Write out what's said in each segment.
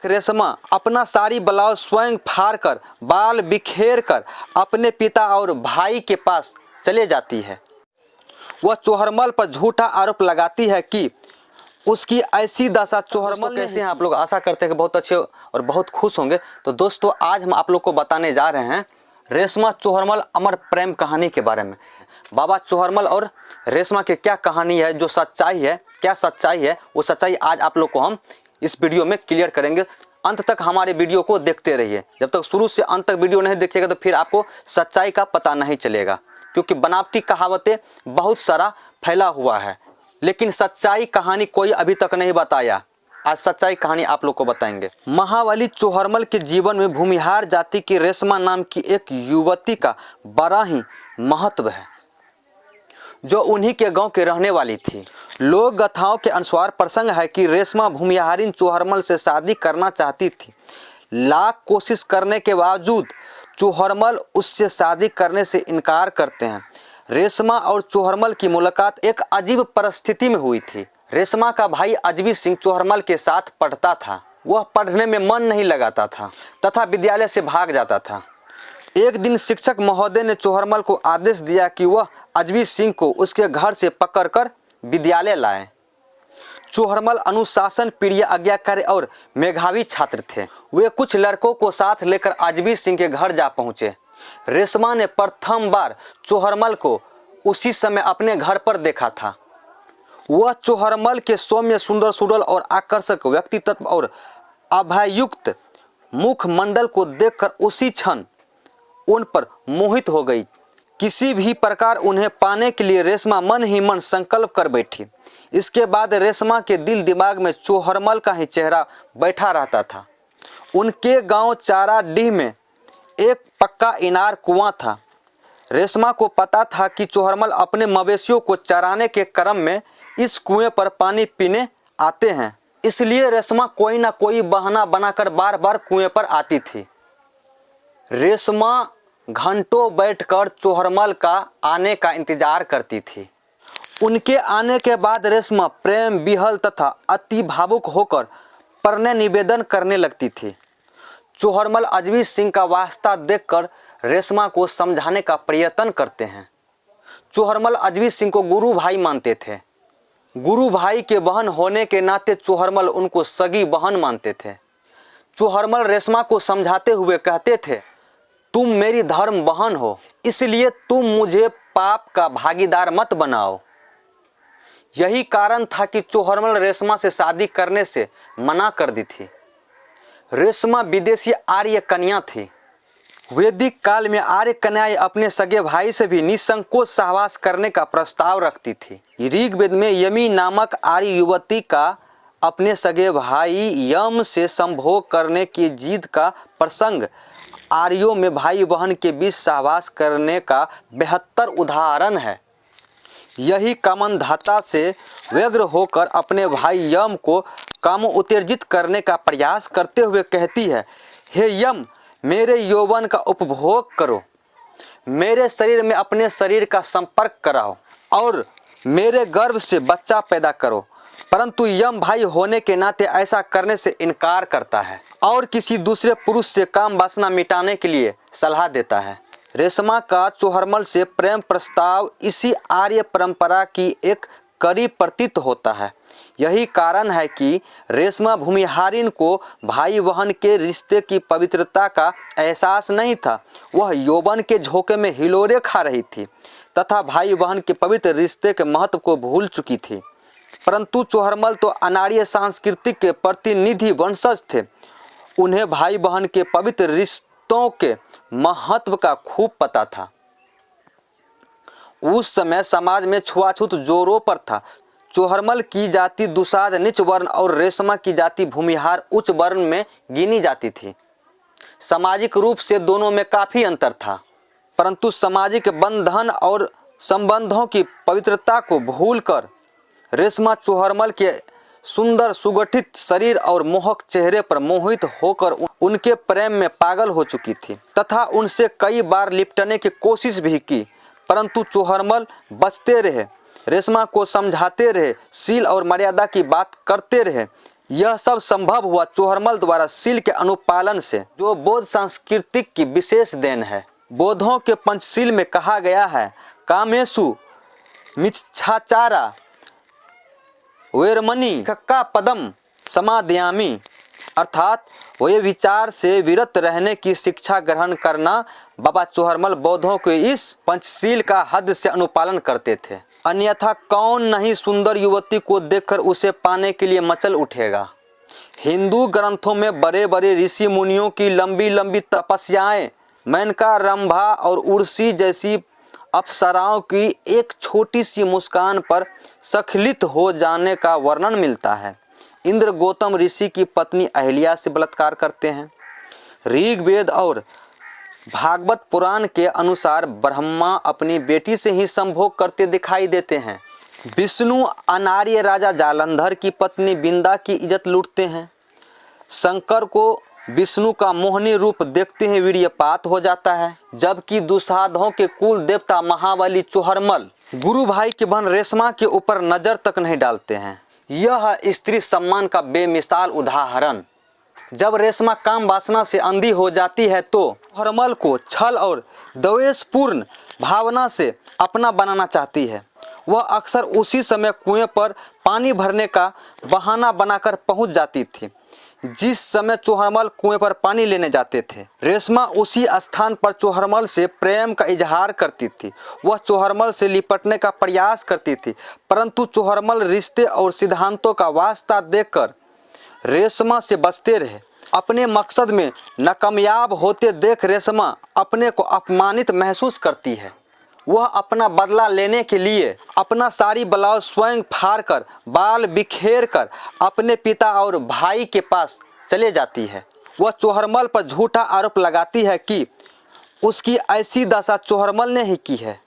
रेशमा अपना साड़ी ब्लाउज स्वयं फाड़ कर बाल बिखेर कर अपने पिता और भाई के पास चले जाती है। वह चोहरमल पर झूठा आरोप लगाती है कि उसकी ऐसी दशा चोहरमल कैसे हैं। आप लोग आशा करते हैं कि बहुत अच्छे और बहुत खुश होंगे। तो दोस्तों आज हम आप लोग को बताने जा रहे हैं रेशमा चोहरमल अमर प्रेम कहानी के बारे में। बाबा चोहरमल और रेशमा की क्या कहानी है, जो सच्चाई है, क्या सच्चाई है, वो सच्चाई आज आप लोग को हम इस वीडियो में क्लियर करेंगे। अंत तक हमारे वीडियो को देखते रहिए। जब तक शुरू से अंत तक वीडियो नहीं देखिएगा तो फिर आपको सच्चाई का पता नहीं चलेगा, क्योंकि बनावटी कहावतें बहुत सारा फैला हुआ है, लेकिन सच्चाई कहानी कोई अभी तक नहीं बताया। आज सच्चाई कहानी आप लोग को बताएंगे। महाबली चोहरमल के जीवन में भूमिहार जाति की रेशमा नाम की एक युवती का बड़ा ही महत्व है, जो उन्हीं के गांव के रहने वाली थी। लोक गाथाओं के अनुसार प्रसंग है कि रेशमा भूमिहारिन चोहरमल से शादी करना चाहती थी। लाख कोशिश करने के बावजूद चोहरमल उससे शादी करने से इनकार करते हैं। रेशमा और चोहरमल की मुलाकात एक अजीब परिस्थिति में हुई थी। रेशमा का भाई अजबी सिंह चोहरमल के साथ पढ़ता था। वह पढ़ने में मन नहीं लगाता था तथा विद्यालय से भाग जाता था। एक दिन शिक्षक महोदय ने चोहरमल को आदेश दिया कि वह अजबी सिंह को उसके घर से पकड़कर विद्यालय लाए। चोहरमल अनुशासन प्रिय, आज्ञाकारी और मेधावी छात्र थे। वे कुछ लड़कों को साथ लेकर अजबी सिंह के घर जा पहुंचे। रेशमा ने प्रथम बार चोहरमल को उसी समय अपने घर पर देखा था। वह चोहरमल के सौम्य, सुंदर, सुडौल और आकर्षक व्यक्तित्व और अभययुक्त मुखमंडल को देखकर उसी क्षण उन पर मोहित हो गई। किसी भी प्रकार उन्हें पाने के लिए रेशमा मन ही मन संकल्प कर बैठी। इसके बाद रेशमा के दिल दिमाग में चोहरमल का ही चेहरा बैठा रहता था। उनके गांव चाराडीह में एक पक्का इनार कुआं था। रेशमा को पता था कि चोहरमल अपने मवेशियों को चराने के क्रम में इस कुएं पर पानी पीने आते हैं, इसलिए रेशमा कोई ना कोई बहाना बनाकर बार बार कुएं पर आती थी। रेशमा घंटों बैठकर चोहरमल का आने का इंतजार करती थी। उनके आने के बाद रेशमा प्रेम विहल तथा अति भावुक होकर प्रणय निवेदन करने लगती थी। चोहरमल अजबी सिंह का वास्ता देखकर रेशमा को समझाने का प्रयत्न करते हैं। चोहरमल अजबी सिंह को गुरु भाई मानते थे। गुरु भाई के बहन होने के नाते चोहरमल उनको सगी बहन मानते थे। चोहरमल रेशमा को समझाते हुए कहते थे, तुम मेरी धर्म बहन हो, इसलिए तुम मुझे पाप का भागीदार मत बनाओ। यही कारण था कि चोहरमल रेशमा से शादी करने से मना कर दी थी। रेशमा विदेशी आर्य कन्या थी। वैदिक काल में आर्य कन्याएं अपने सगे भाई से भी निसंकोच सहवास करने का प्रस्ताव रखती थी। ऋग्वेद में यमी नामक आर्य युवती का अपने सगे भाई यम से संभोग करने की जिद का प्रसंग आर्यों में भाई बहन के बीच सहवास करने का बेहतर उदाहरण है। यही कामधाता से व्यग्र होकर अपने भाई यम को काम उत्तेजित करने का प्रयास करते हुए कहती है, हे यम, मेरे यौवन का उपभोग करो, मेरे शरीर में अपने शरीर का संपर्क कराओ और मेरे गर्भ से बच्चा पैदा करो। परंतु यम भाई होने के नाते ऐसा करने से इनकार करता है और किसी दूसरे पुरुष से काम वासना मिटाने के लिए सलाह देता है। रेशमा का चोहरमल से प्रेम प्रस्ताव इसी आर्य परंपरा की एक कड़ी प्रतीत होता है। यही कारण है कि रेशमा भूमिहारिन को भाई बहन के रिश्ते की पवित्रता का एहसास नहीं था। वह यौवन के झोंके में हिलोरे खा रही थी तथा भाई बहन के पवित्र रिश्ते के महत्व को भूल चुकी थी। परंतु चोहरमल तो अनार्य संस्कृति के प्रतिनिधि वंशज थे। उन्हें भाई बहन के पवित्र रिश्तों के महत्व का खूब पता था। उस समय समाज में छुआछूत जोरों पर था। चोहरमल की जाति दुसाध नीच वर्ण और रेशमा की जाति भूमिहार उच्च वर्ण में गिनी जाती थी। सामाजिक रूप से दोनों में काफी अंतर था, परंतु सामाजिक बंधन और संबंधों की पवित्रता को भूलकर रेशमा चोहरमल के सुंदर सुगठित शरीर और मोहक चेहरे पर मोहित होकर उनके प्रेम में पागल हो चुकी थी तथा उनसे कई बार लिपटने की कोशिश भी की, परंतु चोहरमल बचते रहे। रेशमा को समझाते रहे, शील और मर्यादा की बात करते रहे। यह सब संभव हुआ चोहरमल द्वारा शील के अनुपालन से, जो बौद्ध संस्कृति की विशेष देन है। बौद्धों के पंचशील में कहा गया है, कामेषु मिच्छाचारा वैरमणि कक्का पदम समादयामि, अर्थात वह विचार से विरत रहने की शिक्षा ग्रहण करना। बाबा चोहरमल बौद्धों के इस पंचशील का हद से अनुपालन करते थे, अन्यथा कौन नहीं सुंदर युवती को देखकर उसे पाने के लिए मचल उठेगा। हिंदू ग्रंथों में बड़े बड़े ऋषि मुनियों की लंबी लंबी तपस्याएं, मेनका, रंभा और उर्वशी जैसी अप्सराओं की एक छोटी सी मुस्कान पर स्खलित हो जाने का वर्णन मिलता है। इंद्र गौतम ऋषि की पत्नी अहिल्या से बलात्कार करते हैं। ऋग्वेद और भागवत पुराण के अनुसार ब्रह्मा अपनी बेटी से ही संभोग करते दिखाई देते हैं। विष्णु अनार्य राजा जालंधर की पत्नी बिंदा की इज्जत लूटते हैं। शंकर को विष्णु का मोहनी रूप देखते ही वीर्यपात हो जाता है, जबकि दुसाधों के कुल देवता महाबली चोहरमल गुरु भाई की बहन रेशमा के ऊपर नजर तक नहीं डालते हैं। यह स्त्री सम्मान का बेमिसाल उदाहरण। जब रेशमा काम वासना से अंधी हो जाती है तो चोहरमल को छल और द्वेषपूर्ण भावना से अपना बनाना चाहती है। वह अक्सर उसी समय कुएं पर पानी भरने का बहाना बनाकर पहुंच जाती थी जिस समय चोहरमल कुएं पर पानी लेने जाते थे। रेशमा उसी स्थान पर चोहरमल से प्रेम का इजहार करती थी। वह चोहरमल से लिपटने का प्रयास करती थी, परंतु चोहरमल रिश्ते और सिद्धांतों का वास्ता देकर रेशमा से बचते रहे। अपने मकसद में नाकामयाब होते देख रेशमा अपने को अपमानित महसूस करती है। वह अपना बदला लेने के लिए अपना साड़ी ब्लाउज स्वयं फाड़कर, बाल बिखेर कर अपने पिता और भाई के पास चले जाती है। वह चोहरमल पर झूठा आरोप लगाती है कि उसकी ऐसी दशा चोहरमल ने ही की है।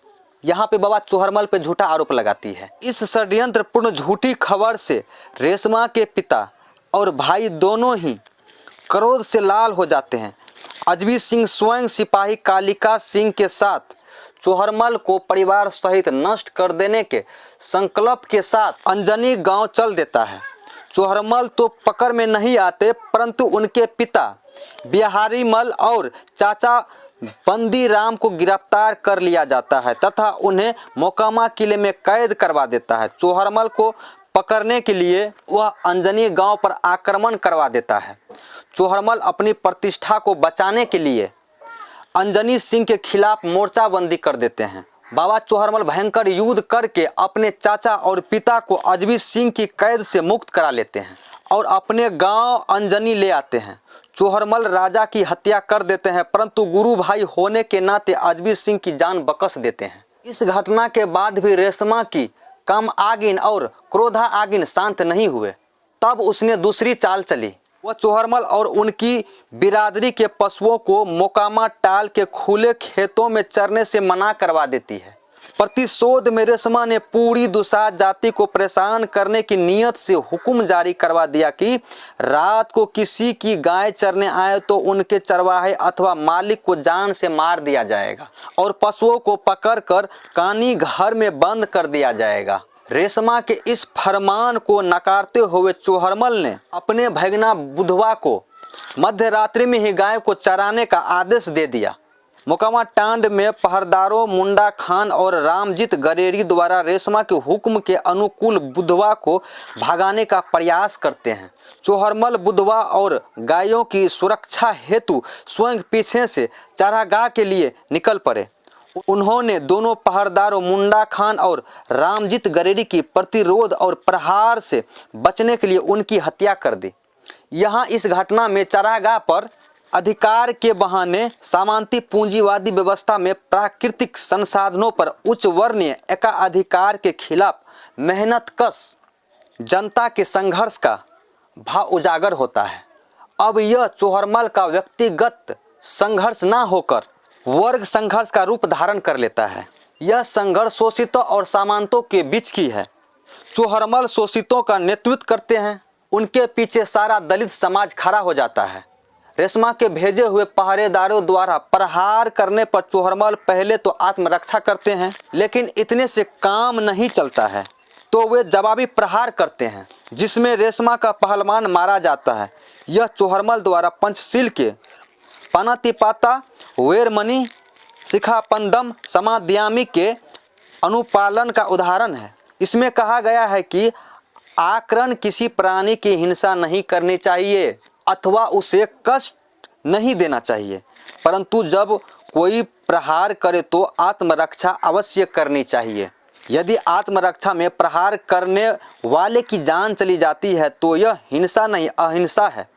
यहाँ पे बाबा चोहरमल पर झूठा आरोप लगाती है। इस षड्यंत्रपूर्ण झूठी खबर से रेशमा के पिता और भाई दोनों ही क्रोध से लाल हो जाते हैं। अजबी सिंह स्वयं सिपाही कालिका सिंह के साथ चोहरमल को परिवार सहित नष्ट कर देने के संकल्प के साथ अंजनी गांव चल देता है। चोहरमल तो पकड़ में नहीं आते, परंतु उनके पिता बिहारी मल और चाचा बंदी राम को गिरफ्तार कर लिया जाता है तथा उन्हें मोकामा किले में कैद करवा देता है। चोहरमल को पकड़ने के लिए वह अंजनी गांव पर आक्रमण करवा देता है। चोहरमल अपनी प्रतिष्ठा को बचाने के लिए अंजनी सिंह के खिलाफ मोर्चाबंदी कर देते हैं। बाबा चोहरमल भयंकर युद्ध करके अपने चाचा और पिता को अजबी सिंह की कैद से मुक्त करा लेते हैं और अपने गांव अंजनी ले आते हैं। चोहरमल राजा की हत्या कर देते हैं, परंतु गुरु भाई होने के नाते अजबी सिंह की जान बकस देते हैं। इस घटना के बाद भी रेशमा की काम आगिन और क्रोधा आगिन शांत नहीं हुए। तब उसने दूसरी चाल चली। वह चोहरमल और उनकी बिरादरी के पशुओं को मोकामा टाल के खुले खेतों में चरने से मना करवा देती है। प्रतिशोध में रेशमा ने पूरी दुसाध जाति को परेशान करने की नीयत से हुक्म जारी करवा दिया कि रात को किसी की गाय चरने आए तो उनके चरवाहे अथवा मालिक को जान से मार दिया जाएगा और पशुओं को पकड़कर कानी घर में बंद कर दिया जाएगा। रेशमा के इस फरमान को नकारते हुए चोहरमल ने अपने भगना बुधवा को मध्य रात्रि में ही गाय को चराने का आदेश दे दिया। मोकामा टांड में पहरदारों मुंडा खान और रामजीत गरेरी द्वारा रेशमा के हुक्म के अनुकूल बुधवा को भगाने का प्रयास करते हैं। चोहरमल बुधवा और गायों की सुरक्षा हेतु स्वयं पीछे से चारागाह के लिए निकल पड़े। उन्होंने दोनों पहरदारों मुंडा खान और रामजीत गरेरी की प्रतिरोध और प्रहार से बचने के लिए उनकी हत्या कर दी। यहाँ इस घटना में चारागाह पर अधिकार के बहाने सामंती पूंजीवादी व्यवस्था में प्राकृतिक संसाधनों पर उच्च वर्णीय एकाधिकार के खिलाफ मेहनतकश जनता के संघर्ष का भाव उजागर होता है। अब यह चोहरमल का व्यक्तिगत संघर्ष न होकर वर्ग संघर्ष का रूप धारण कर लेता है। यह संघर्ष शोषितों और सामंतों के बीच की है। चोहरमल शोषितों का नेतृत्व करते हैं, उनके पीछे सारा दलित समाज खड़ा हो जाता है। रेशमा के भेजे हुए पहरेदारों द्वारा प्रहार करने पर चोहरमल पहले तो आत्मरक्षा करते हैं, लेकिन इतने से काम नहीं चलता है तो वे जवाबी प्रहार करते हैं। जिसमें रेशमा का पहलवान मारा जाता है। यह चोहरमल द्वारा पंचशील के पनातिपाता, वेरमणि, शिखापंदम, समाध्यामी के अनुपालन का उदाहरण है। इसमें कहा गया है कि आक्रण किसी प्राणी की हिंसा नहीं करनी चाहिए अथवा उसे कष्ट नहीं देना चाहिए, परंतु जब कोई प्रहार करे तो आत्मरक्षा अवश्य करनी चाहिए। यदि आत्मरक्षा में प्रहार करने वाले की जान चली जाती है तो यह हिंसा नहीं अहिंसा है।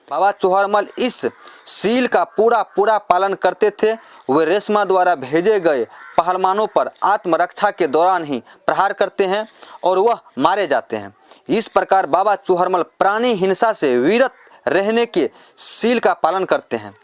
बाबा चोहरमल इस शील का पूरा पालन करते थे। वे रेशमा द्वारा भेजे गए पहलवानों पर आत्मरक्षा के दौरान ही प्रहार करते हैं और वह मारे जाते हैं। इस प्रकार बाबा चोहरमल प्राणी हिंसा से विरत रहने के शील का पालन करते हैं।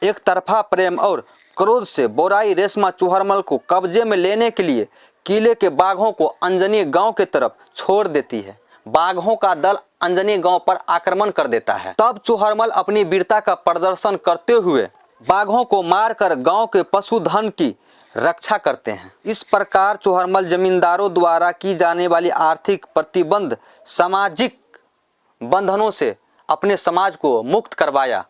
एक तरफा प्रेम और क्रोध से बोराई रेशमा चोहरमल को कब्जे में लेने के लिए किले के बाघों को अंजनी गांव के तरफ छोड़ देती है। बाघों का दल अंजनी गांव पर आक्रमण कर देता है। तब चोहरमल अपनी वीरता का प्रदर्शन करते हुए बाघों को मारकर गांव के पशुधन की रक्षा करते हैं। इस प्रकार चोहरमल जमींदारों द्वारा की जाने वाली आर्थिक प्रतिबंध, सामाजिक बंधनों से अपने समाज को मुक्त करवाया।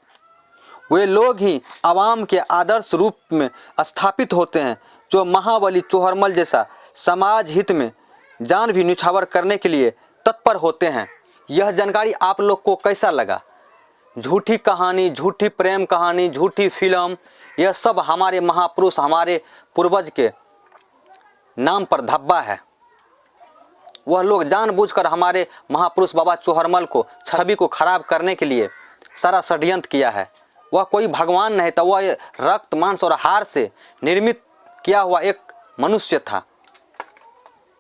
वे लोग ही आवाम के आदर्श रूप में स्थापित होते हैं जो महाबली चोहरमल जैसा समाज हित में जान भी न्यौछावर करने के लिए तत्पर होते हैं। यह जानकारी आप लोग को कैसा लगा? झूठी कहानी, झूठी प्रेम कहानी, झूठी फिल्म, यह सब हमारे महापुरुष, हमारे पूर्वज के नाम पर धब्बा है। वह लोग जानबूझकर हमारे महापुरुष बाबा चोहरमल को छवि को खराब करने के लिए सारा षड्यंत्र किया है। वह कोई भगवान नहीं था, वह रक्त, मांस और हाड़ से निर्मित किया हुआ एक मनुष्य था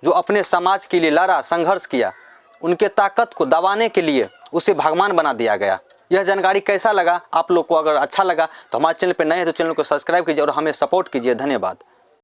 जो अपने समाज के लिए लड़ा, संघर्ष किया। उनके ताकत को दबाने के लिए उसे भगवान बना दिया गया। यह जानकारी कैसा लगा आप लोग को? अगर अच्छा लगा तो हमारे चैनल पर नए हैं तो चैनल को सब्सक्राइब कीजिए और हमें सपोर्ट कीजिए। धन्यवाद।